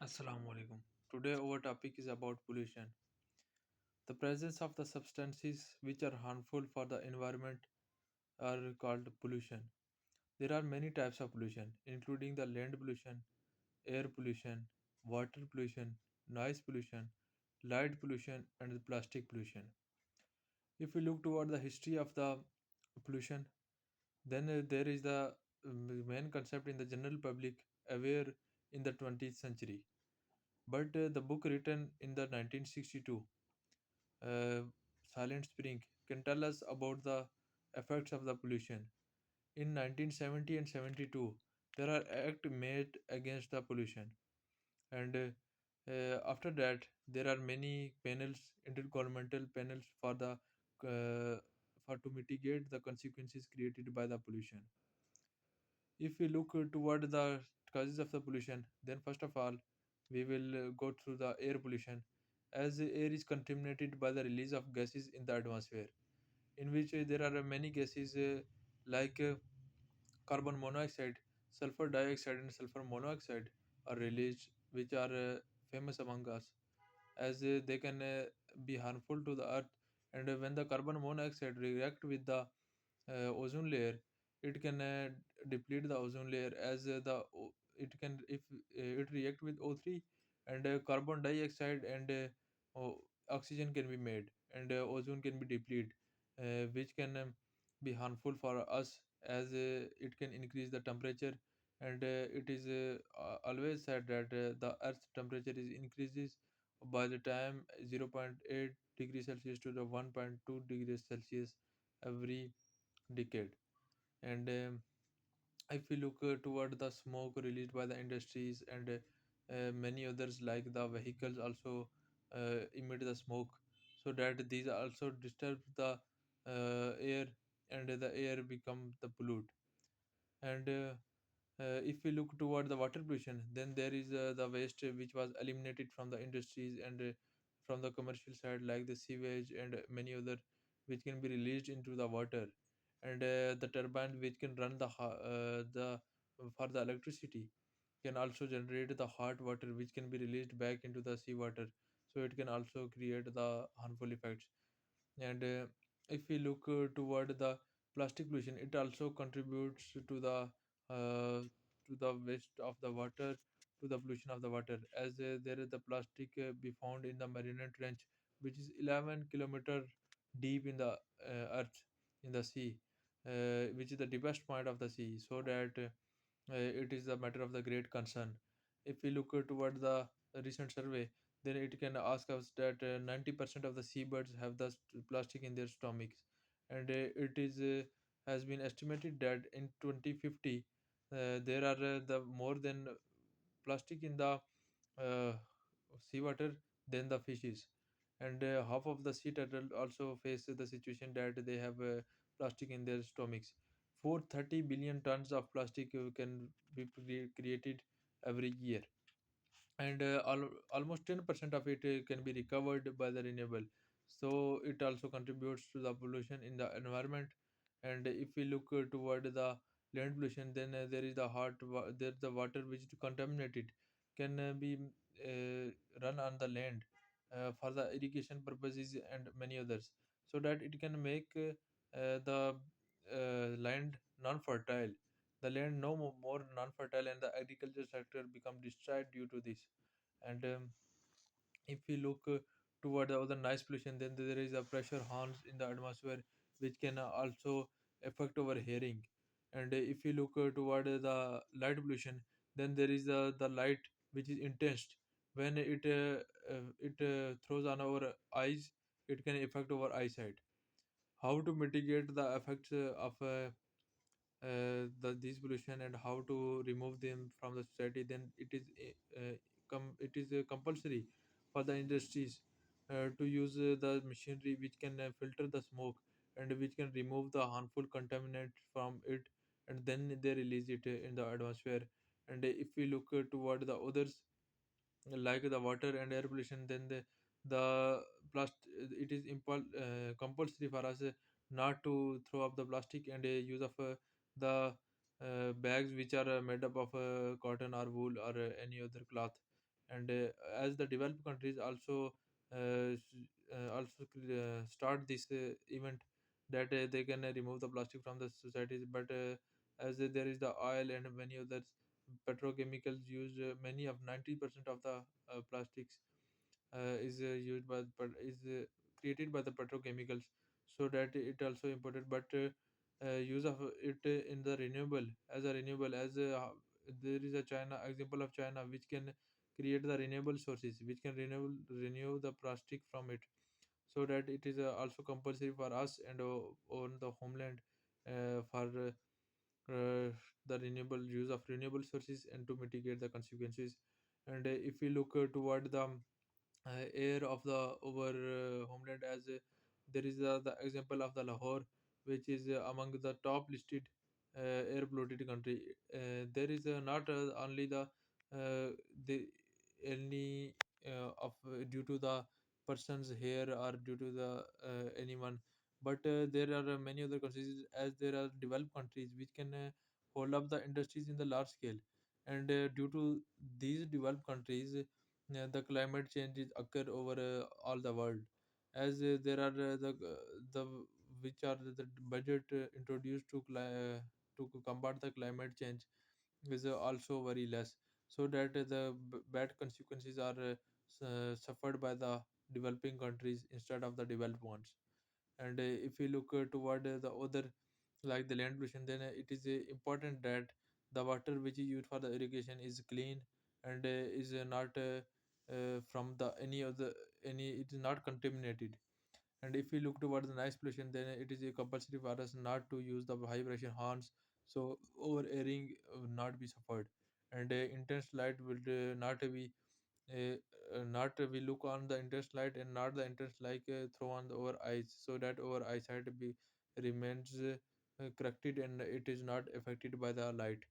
Assalamu alaikum. Today our topic is about pollution. The presence of the substances which are harmful for the environment are called pollution. There are many types of pollution, including the land pollution, air pollution, water pollution, noise pollution, light pollution, and the plastic pollution. If we look toward the history of the pollution, then there is the main concept in the general public aware in the 20th century. But the book written in the 1962, uh, Silent Spring, can tell us about the effects of the pollution. In 1970 and 72, there are acts made against the pollution, and after that, there are many panels, intergovernmental panels uh, for to mitigate the consequences created by the pollution. If we look toward the causes of the pollution, then first of all, we will go through the air pollution, as the air is contaminated by the release of gases in the atmosphere, in which there are many gases like carbon monoxide, sulfur dioxide, and sulfur monoxide are released, which are famous among us, as they can be harmful to the earth. And when the carbon monoxide react with the ozone layer, it can deplete the ozone layer, as it can, if it react with O3 and carbon dioxide and oxygen can be made, and ozone can be depleted, which can be harmful for us, as it can increase the temperature. And it is always said that the earth's temperature is increases by the time zero point 0.8 degrees celsius to the 1.2 degrees celsius every decade. And if we look toward the smoke released by the industries, and many others like the vehicles also emit the smoke, so that these also disturb the air, and the air become the pollute. And if we look toward the water pollution, then there is the waste which was eliminated from the industries and from the commercial side, like the sewage and many other, which can be released into the water. And the turbine which can run the for the electricity can also generate the hot water, which can be released back into the seawater, so it can also create the harmful effects. And if we look toward the plastic pollution, it also contributes uh, to the waste of the water, to the pollution of the water, as there is the plastic be found in the marine trench, which is 11 kilometer deep in the earth, in the sea, which is the deepest point of the sea, so that it is a matter of the great concern. If we look toward the recent survey, then it can ask us that 90% of the seabirds have the plastic in their stomachs. And it is has been estimated that in 2050 there are the more than plastic in the uh, seawater than the fishes. And half of the sea turtle also face the situation that they have plastic in their stomachs. 430 billion tons of plastic can be created every year, and almost 10% of it can be recovered by the renewable, so it also contributes to the pollution in the environment. And if we look toward the land pollution, then there's the water which is contaminated, can be run on the land for the irrigation purposes and many others, so that it can make the land non-fertile, the land no more non-fertile, and the agriculture sector become destroyed due to this. And if we look toward the other noise pollution, then there is a pressure horns in the atmosphere, which can also affect our hearing. And if we look toward the light pollution, then there is the light which is intense. When it throws on our eyes, it can affect our eyesight. How to mitigate the effects of these pollution, and how to remove them from the society, then it is compulsory for the industries to use the machinery which can filter the smoke, and which can remove the harmful contaminant from it, and then they release it in the atmosphere. And if we look toward the others, like the water and air pollution, then the it is compulsory for us not to throw up the plastic, and use of the bags which are made up of cotton or wool or any other cloth, And as the developed countries start this event, that they can remove the plastic from the societies. But as there is the oil and many others petrochemicals used, many of 90% of the plastics is used by but is created by the petrochemicals, so that it also imported. But use of it in the renewable, as a renewable, as there is a China example of China, which can create the renewable sources, which can renew the plastic from it, so that it is also compulsory for us and on the homeland for the renewable use of renewable sources and to mitigate the consequences. And if we look toward the air of the over homeland, as there is the example of the Lahore, which is among the top listed air polluted country. There is not only the any of due to the person's hair or due to the anyone, but there are many other countries, as there are developed countries which can hold up the industries in the large scale. And due to these developed countries, the climate changes occur over all the world, as there are the which are the budget introduced to combat the climate change is also very less, so that the bad consequences are suffered by the developing countries instead of the developed ones. And if we look toward the other, like the land pollution, then it is important that the water which is used for the irrigation is clean, and is not from the any of the any it is not contaminated. And if we look towards the noise pollution, then it is compulsory for us not to use the high vibration horns, so over airing will not be suffered. And intense light will not be uh, not we look on the intense light and not the intense like throw on our eyes, so that our eyesight be remains corrected and it is not affected by the light.